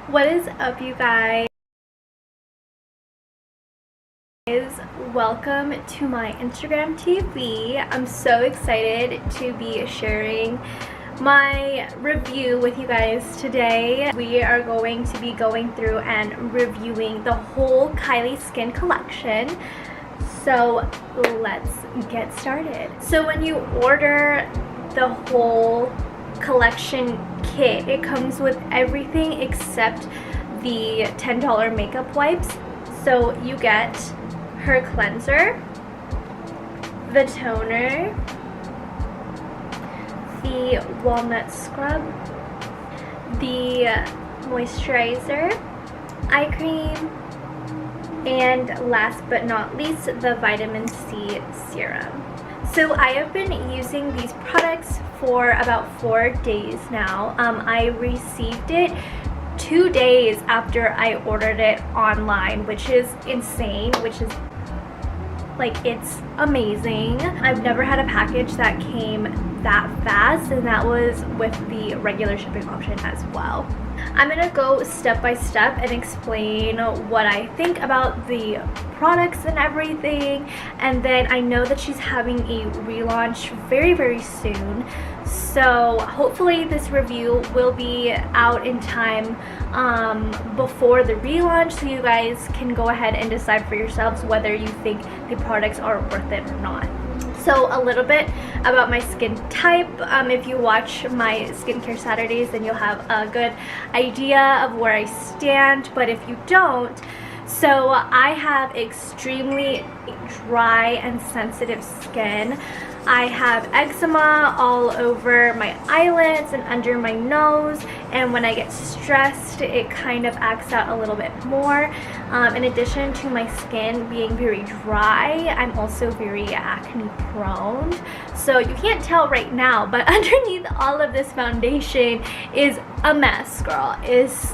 What is up, you guys? Welcome to my Instagram TV. I'm so excited to be sharing my review with you guys today. We are going to be going through and reviewing the whole Kylie Skin collection. So let's get started. So when you order the whole collection kit, it comes with everything except the $10 makeup wipes. So you get her cleanser, the toner, the walnut scrub, the moisturizer, eye cream, and last but not least, the vitamin C serum. So I have been using these products for about 4 days now. I received it 2 days after I ordered it online, which is insane, which is like, it's amazing. I've never had a package that came that fast, and that was with the regular shipping option as well. I'm gonna go step by step and explain what I think about the products and everything, and then I know that she's having a relaunch very soon, so hopefully this review will be out in time before the relaunch, so you guys can go ahead and decide for yourselves whether you think the products are worth it or not. So a little bit about my skin type. If you watch my skincare Saturdays, then you'll have a good idea of where I stand, but if you don't, so I have extremely dry and sensitive skin. I have eczema all over my eyelids and under my nose, and when I get stressed it kind of acts out a little bit more. In addition to my skin being very dry, I'm also very acne prone. So you can't tell right now, but underneath all of this foundation is a mess, girl. Is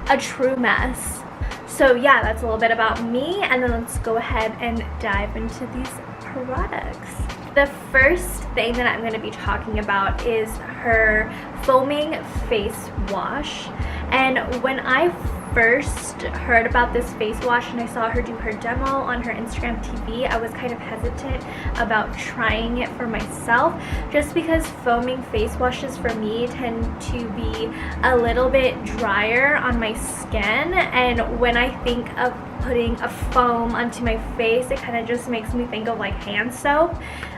a true mess. So yeah, that's a little bit about me, and then let's go ahead and dive into these products. The first thing that I'm going to be talking about is her foaming face wash. And when I first heard about this face wash and I saw her do her demo on her Instagram TV, I was kind of hesitant about trying it for myself, just because foaming face washes for me tend to be a little bit drier on my skin, and when I think of putting a foam onto my face, it kind of just makes me think of like hand soap,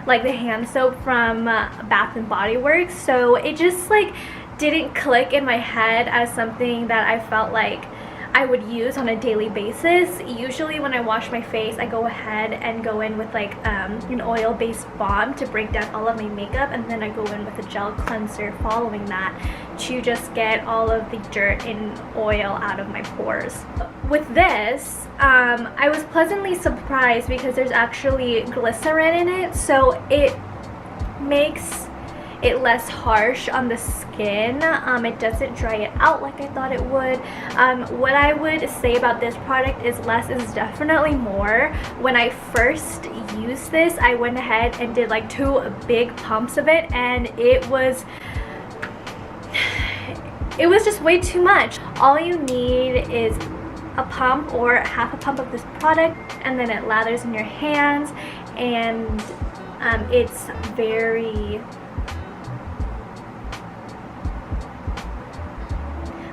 like the hand soap from Bath and Body Works. So it just like didn't click in my head as something that I felt like I would use on a daily basis. Usually when I wash my face, I go ahead and go in with like an oil-based balm to break down all of my makeup, and then I go in with a gel cleanser following that to just get all of the dirt and oil out of my pores. With this, I was pleasantly surprised because there's actually glycerin in it, so it makes it less harsh on the skin. It doesn't dry it out like I thought it would. What I would say about this product is less is definitely more. When I first used this, I went ahead and did like 2 big pumps of it, and it was just way too much. All you need is a pump or half a pump of this product, and then it lathers in your hands, and it's very,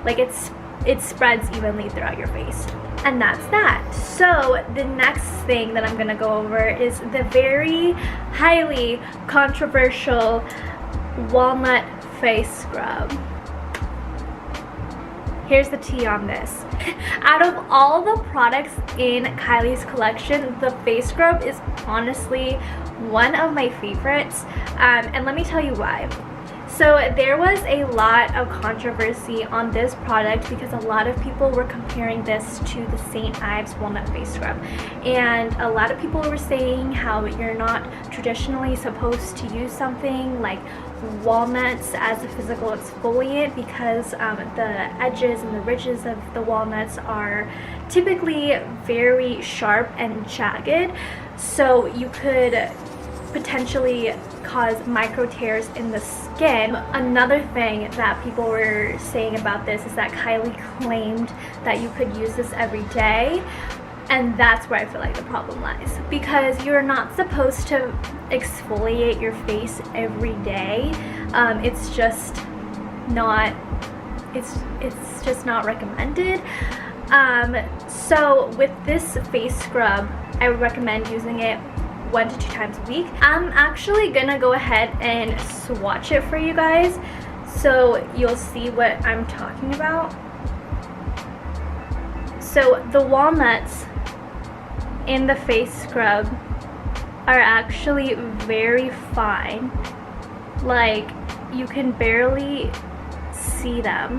like, it spreads evenly throughout your face. And that's that. So the next thing that I'm gonna go over is the very highly controversial walnut face scrub. Here's the tea on this. Out of all the products in Kylie's collection, the face scrub is honestly one of my favorites, and let me tell you why. So there was a lot of controversy on this product because a lot of people were comparing this to the St. Ives Walnut Face Scrub. And a lot of people were saying how you're not traditionally supposed to use something like walnuts as a physical exfoliant because the edges and the ridges of the walnuts are typically very sharp and jagged. So you could potentially cause micro tears in the skin skin. Another thing that people were saying about this is that Kylie claimed that you could use this every day, and that's where I feel like the problem lies, because you're not supposed to exfoliate your face every day. It's just not recommended. So with this face scrub, I would recommend using it 1 to 2 times a week. I'm actually gonna go ahead and swatch it for you guys so you'll see what I'm talking about. So the walnuts in the face scrub are actually very fine. Like, you can barely see them.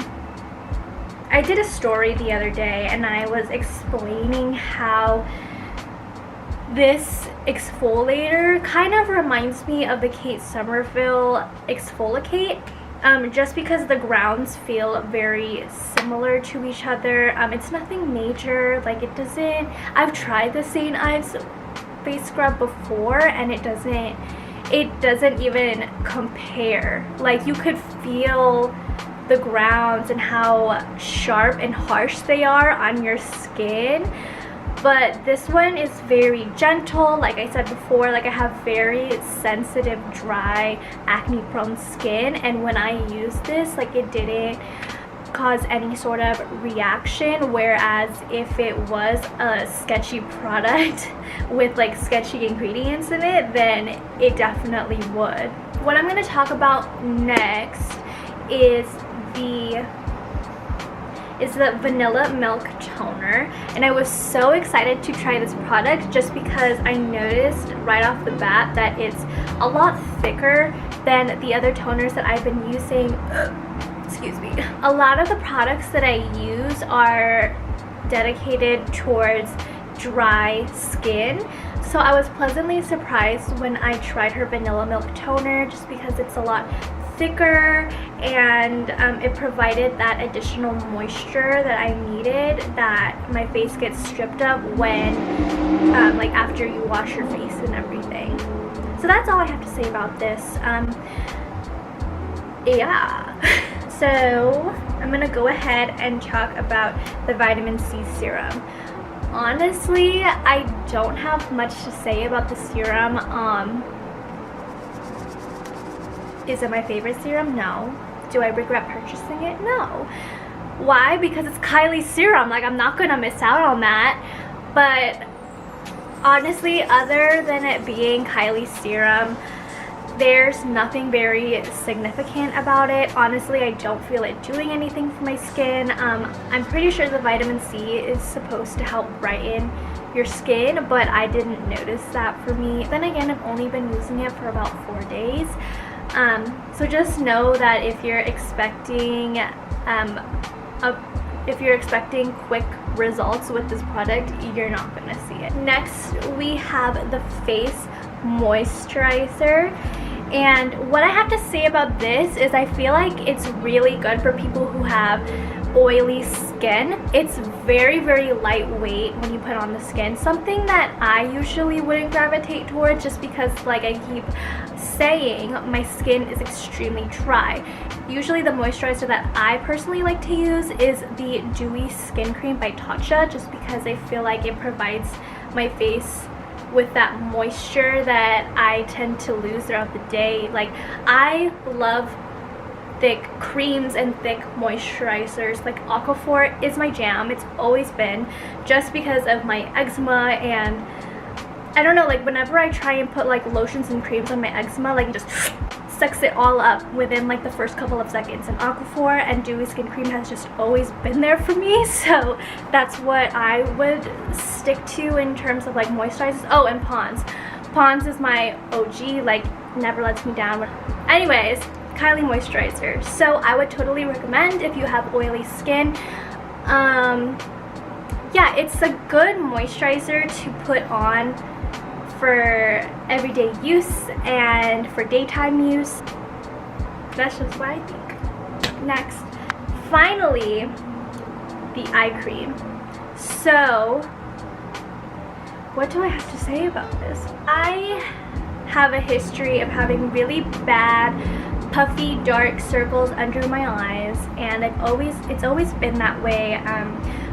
I did a story the other day and I was explaining how this exfoliator kind of reminds me of the Kate Somerville Exfoliate, just because the grounds feel very similar to each other. It's nothing major, like it doesn't, I've tried the St. Ives face scrub before and it doesn't even compare. Like, you could feel the grounds and how sharp and harsh they are on your skin, but this one is very gentle. Like I said before, like I have very sensitive, dry, acne prone skin, and when I used this, like, it didn't cause any sort of reaction, whereas if it was a sketchy product with like sketchy ingredients in it, then it definitely would. What I'm going to talk about next is the vanilla milk toner, and I was so excited to try this product just because I noticed right off the bat that it's a lot thicker than the other toners that I've been using. Excuse me. A lot of the products that I use are dedicated towards dry skin, so I was pleasantly surprised when I tried her vanilla milk toner just because it's a lot thicker and it provided that additional moisture that I needed, that my face gets stripped of when like after you wash your face and everything. So that's all I have to say about this. Yeah. So I'm gonna go ahead and talk about the vitamin C serum. Honestly, I don't have much to say about the serum. Is it my favorite serum? No. Do I regret purchasing it? No. Why? Because it's Kylie serum. Like, I'm not gonna miss out on that. But honestly, other than it being Kylie serum, there's nothing very significant about it. Honestly, I don't feel it doing anything for my skin. I'm pretty sure the vitamin C is supposed to help brighten your skin, but I didn't notice that for me. Then again, I've only been using it for about 4 days. So just know that if you're expecting quick results with this product, you're not gonna see it. Next, we have the face moisturizer, and what I have to say about this is I feel like it's really good for people who have oily skin. It's very, very lightweight when you put on the skin, something that I usually wouldn't gravitate towards just because, like I keep saying, my skin is extremely dry. Usually the moisturizer that I personally like to use is the Dewy Skin Cream by Tatcha, just because I feel like it provides my face with that moisture that I tend to lose throughout the day. Like, I love thick creams and thick moisturizers. Like, Aquaphor is my jam. It's always been, just because of my eczema, and I don't know, like whenever I try and put like lotions and creams on my eczema, like it just sucks it all up within like the first couple of seconds. And Aquaphor and Dewy Skin Cream has just always been there for me, so that's what I would stick to in terms of like moisturizers. Oh, and Pond's. Pond's is my OG, like never lets me down. Anyways, Kylie moisturizer. So I would totally recommend if you have oily skin. Yeah, it's a good moisturizer to put on for everyday use and for daytime use. That's just what I think. Next, finally, the eye cream. So what do I have to say about this? I have a history of having really bad puffy dark circles under my eyes, and it's always been that way.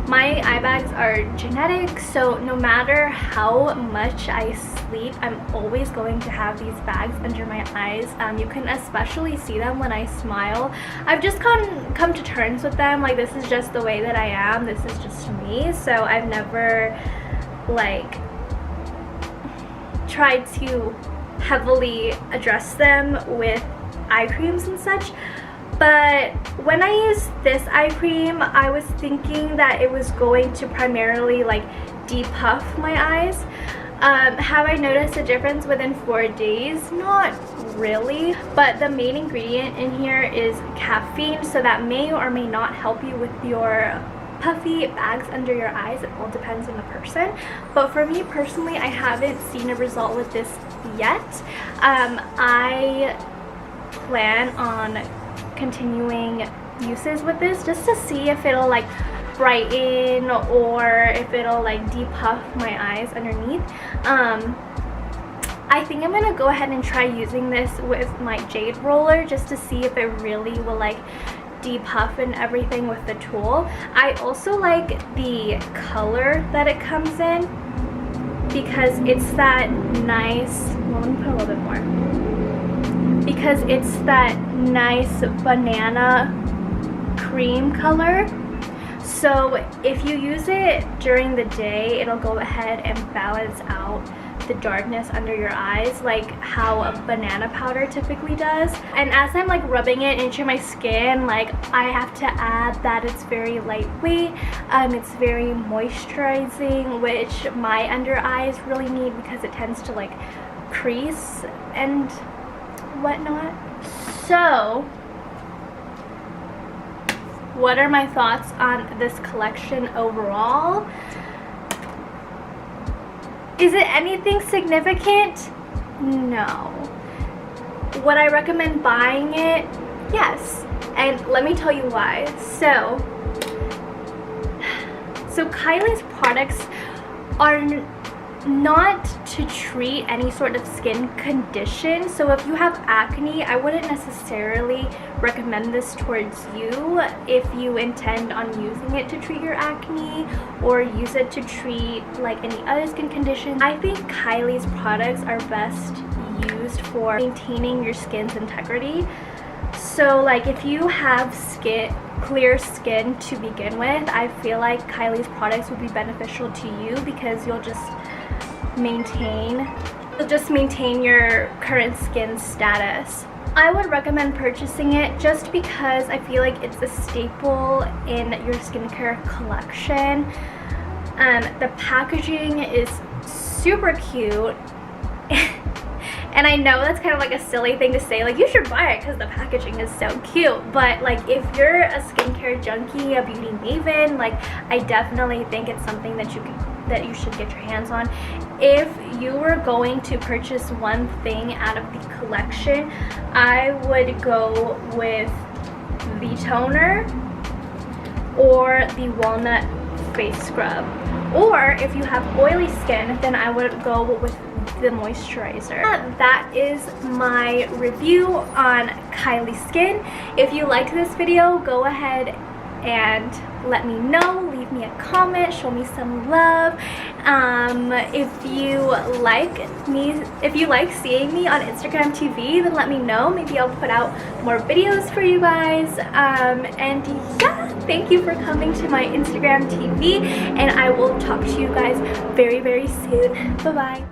My eye bags are genetic, so no matter how much I sleep, I'm always going to have these bags under my eyes. You can especially see them when I smile. I've just come to terms with them. Like, this is just the way that I am. This is just me. So I've never like tried to heavily address them with eye creams and such. But when I used this eye cream, I was thinking that it was going to primarily like depuff my eyes. Have I noticed a difference within 4 days? Not really, but the main ingredient in here is caffeine, so that may or may not help you with your puffy bags under your eyes. It all depends on the person, but for me personally, I haven't seen a result with this yet. I plan on continuing uses with this just to see if it'll like brighten or if it'll like depuff my eyes underneath. I think I'm gonna go ahead and try using this with my jade roller just to see if it really will like depuff and everything with the tool. I also like the color that it comes in because it's that nice, well, let me put a little bit more, because it's that nice banana cream color. So if you use it during the day, it'll go ahead and balance out the darkness under your eyes like how a banana powder typically does. And as I'm like rubbing it into my skin, like I have to add that it's very lightweight, it's very moisturizing, which my under eyes really need because it tends to like crease and whatnot. So what are my thoughts on this collection overall? Is it anything significant? No. Would I recommend buying it? Yes. And let me tell you why. So Kylie's products are not to treat any sort of skin condition. So if you have acne, I wouldn't necessarily recommend this towards you if you intend on using it to treat your acne or use it to treat like any other skin condition. I think Kylie's products are best used for maintaining your skin's integrity. So like if you have clear skin to begin with, I feel like Kylie's products would be beneficial to you because you'll just maintain your current skin status. I would recommend purchasing it just because I feel like it's a staple in your skincare collection. The packaging is super cute. And I know that's kind of like a silly thing to say, like you should buy it because the packaging is so cute, but like if you're a skincare junkie, a beauty maven, like I definitely think it's something that you should get your hands on. If you were going to purchase one thing out of the collection, I would go with the toner or the walnut face scrub. Or if you have oily skin, then I would go with the moisturizer. That is my review on Kylie Skin. If you liked this video, go ahead and let me know. Leave me a comment, show me some love. If you like seeing me on Instagram TV, then let me know. Maybe I'll put out more videos for you guys. And yeah, thank you for coming to my Instagram TV, and I will talk to you guys very, very soon. Bye bye.